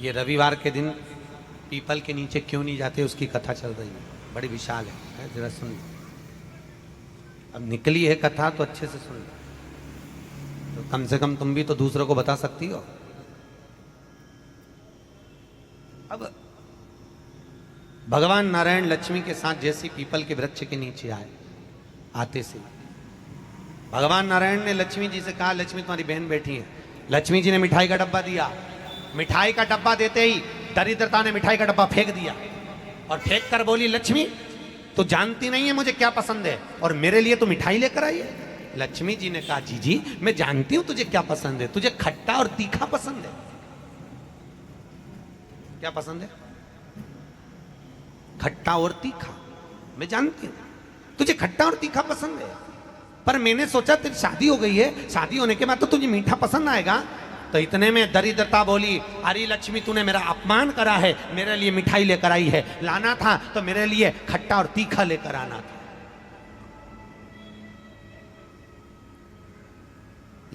ये रविवार के दिन पीपल के नीचे क्यों नहीं जाते, उसकी कथा चल रही है, बड़ी विशाल है, जरा सुन लो। अब निकली है कथा तो अच्छे से सुन लो, तो कम से कम तुम भी तो दूसरों को बता सकती हो। अब भगवान नारायण लक्ष्मी के साथ जैसी पीपल के वृक्ष के नीचे आए, आते से भगवान नारायण ने लक्ष्मी जी से कहा, लक्ष्मी तुम्हारी बहन बैठी है। लक्ष्मी जी ने मिठाई का डब्बा दिया। मिठाई का डब्बा देते ही दरिद्रता ने मिठाई का डब्बा फेंक दिया और फेंक कर बोली, लक्ष्मी तू जानती नहीं है मुझे क्या पसंद है और मेरे लिए तो मिठाई लेकर आई है। लक्ष्मी जी ने कहा, जी जी मैं जानती हूं तुझे क्या पसंद है, तुझे खट्टा और तीखा पसंद है। क्या पसंद है? खट्टा और तीखा। मैं जानती हूं तुझे खट्टा और तीखा पसंद है, पर मैंने सोचा तेरी शादी हो गई है, शादी होने के बाद तो तुझे मीठा पसंद आएगा। तो इतने में दरिद्रता बोली, अरे लक्ष्मी तूने मेरा अपमान करा है, मेरे लिए मिठाई लेकर आई है, लाना था तो मेरे लिए खट्टा और तीखा लेकर आना था।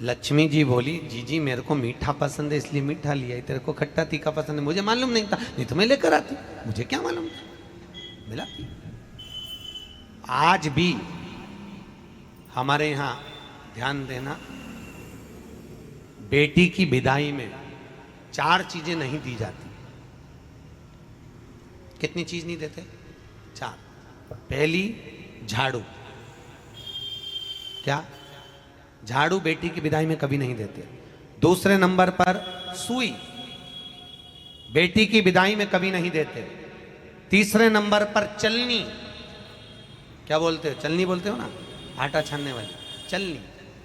लक्ष्मी जी बोली, जी जी मेरे को मीठा पसंद है इसलिए मीठा लिया, तेरे को खट्टा तीखा पसंद है मुझे मालूम नहीं था, नहीं तो मैं लेकर आती, मुझे क्या मालूम था, मिलाती। आज भी हमारे यहां ध्यान देना, बेटी की विदाई में 4 चीजें नहीं दी जाती। कितनी चीज नहीं देते? 4। पहली झाड़ू। क्या? झाड़ू बेटी की विदाई में कभी नहीं देते। दूसरे नंबर पर सुई, बेटी की विदाई में कभी नहीं देते। तीसरे नंबर पर चलनी। क्या बोलते हो? चलनी बोलते हो ना, आटा छानने वाली चलनी,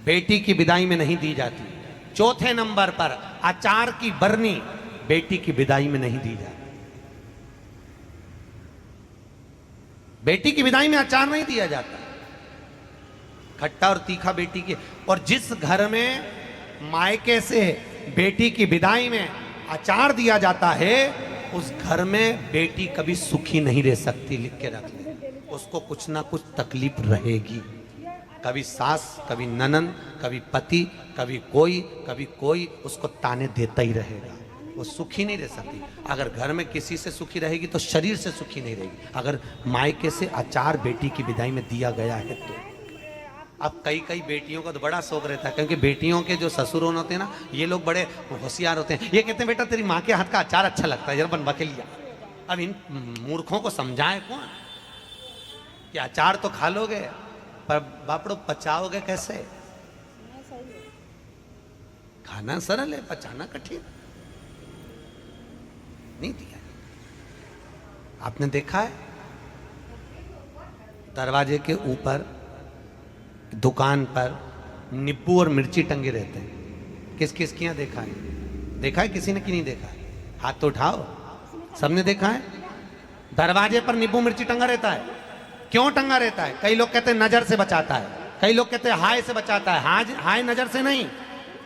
बेटी की विदाई में नहीं दी जाती। चौथे नंबर पर अचार की बरनी, बेटी की विदाई में नहीं दी जाती। बेटी की विदाई में अचार नहीं दिया जाता, खट्टा और तीखा बेटी की। और जिस घर में मायके से बेटी की विदाई में अचार दिया जाता है, उस घर में बेटी कभी सुखी नहीं रह सकती। लिख के रख ले, उसको कुछ ना कुछ तकलीफ रहेगी। कभी सास, कभी ननन, कभी पति, कभी कोई उसको ताने देता ही रहेगा, वो सुखी नहीं रह सकती। अगर घर में किसी से सुखी रहेगी तो शरीर से सुखी नहीं रहेगी। अगर मायके से अचार बेटी की विदाई में दिया गया है तो। अब कई बेटियों का तो बड़ा शौक रहता है, क्योंकि बेटियों के जो ससुर होते हैं ना, ये लोग बड़े होशियार होते हैं। ये कहते हैं, बेटा तेरी माँ के हाथ का अचार अच्छा लगता है, जरा बनवा के लिया। अब इन मूर्खों को समझाए कौन कि अचार तो खा लोगे पर बापड़ो पचाओगे कैसे? खाना सरल है, पचाना कठिन। नहीं दिया। आपने देखा है दरवाजे के ऊपर दुकान पर नींबू और मिर्ची टंगे रहते हैं। किस किस के यहाँ देखा है? देखा है किसी ने कि नहीं देखा है? हाथ तो उठाओ, सबने देखा है। दरवाजे पर नींबू मिर्ची टंगा रहता है। क्यों टंगा रहता है? कई लोग कहते हैं नजर से बचाता है, कई लोग कहते हैं हाय से बचाता है। हाय नजर से नहीं।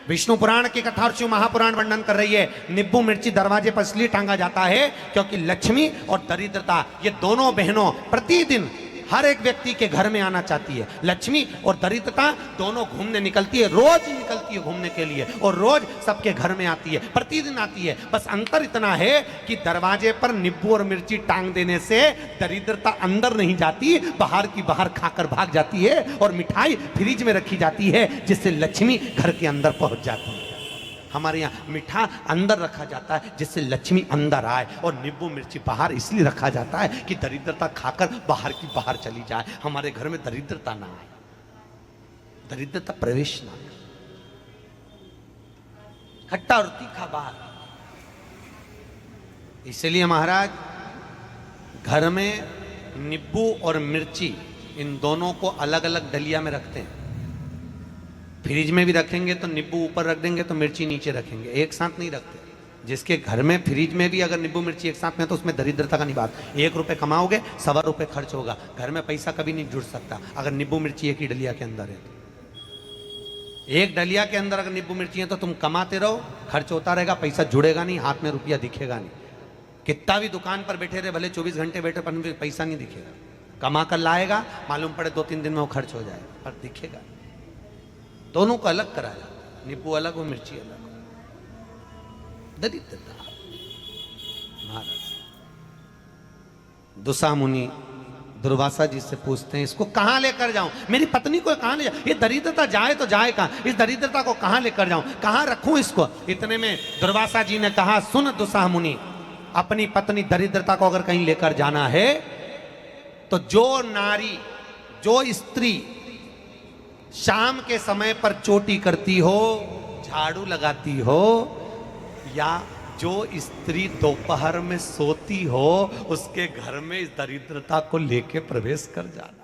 विष्णु पुराण की कथा और शिव महापुराण वर्णन कर रही है, नींबू मिर्ची दरवाजे पर इसलिए टांगा जाता है क्योंकि लक्ष्मी और दरिद्रता, ये दोनों बहनों प्रतिदिन हर एक व्यक्ति के घर में आना चाहती है। लक्ष्मी और दरिद्रता दोनों घूमने निकलती है, रोज निकलती है घूमने के लिए, और रोज सबके घर में आती है, प्रतिदिन आती है। बस अंतर इतना है कि दरवाजे पर नींबू और मिर्ची टांग देने से दरिद्रता अंदर नहीं जाती, बाहर की बाहर खाकर भाग जाती है, और मिठाई फ्रिज में रखी जाती है जिससे लक्ष्मी घर के अंदर पहुंच जाती है। हमारे यहाँ मीठा अंदर रखा जाता है जिससे लक्ष्मी अंदर आए, और नींबू मिर्ची बाहर इसलिए रखा जाता है कि दरिद्रता खाकर बाहर की बाहर चली जाए, हमारे घर में दरिद्रता ना आए, दरिद्रता प्रवेश ना करे। खट्टा और तीखा बाहर। इसलिए महाराज घर में नींबू और मिर्ची इन दोनों को अलग अलग डलिया में रखते हैं। फ्रिज में भी रखेंगे तो नींबू ऊपर रख देंगे तो मिर्ची नीचे रखेंगे, एक साथ नहीं रखते। जिसके घर में फ्रिज में भी अगर नींबू मिर्ची एक साथ में तो उसमें दरिद्रता का नहीं बात। 1 रुपए कमाओगे, 1.25 रुपए खर्च होगा। घर में पैसा कभी नहीं जुड़ सकता अगर नींबू मिर्ची एक ही डलिया के अंदर है तो। एक डलिया के अंदर अगर नींबू मिर्ची है तो तुम कमाते रहो, खर्च होता रहेगा, पैसा जुड़ेगा नहीं, हाथ में रुपया दिखेगा नहीं। कितना भी दुकान पर बैठे रहे, भले 24 घंटे बैठे, पर पैसा नहीं दिखेगा। कमा कर लाएगा, मालूम पड़े 2-3 दिन में वो खर्च हो जाए, पर दिखेगा। दोनों को अलग कराया, नींबू अलग हो, मिर्ची अलग हो। दरिद्रता महाराज दुसा मुनि दुर्वासा जी से पूछते हैं, इसको कहां लेकर जाऊं, मेरी पत्नी को कहां ले जाऊं, ये दरिद्रता जाए तो जाए कहां, इस दरिद्रता को कहां लेकर जाऊं, कहां रखूं इसको। इतने में दुर्वासा जी ने कहा, सुन दुसा मुनि, अपनी पत्नी दरिद्रता को अगर कहीं लेकर जाना है तो जो नारी, जो स्त्री शाम के समय पर चोटी करती हो, झाड़ू लगाती हो, या जो स्त्री दोपहर में सोती हो, उसके घर में इस दरिद्रता को लेके प्रवेश कर जाना।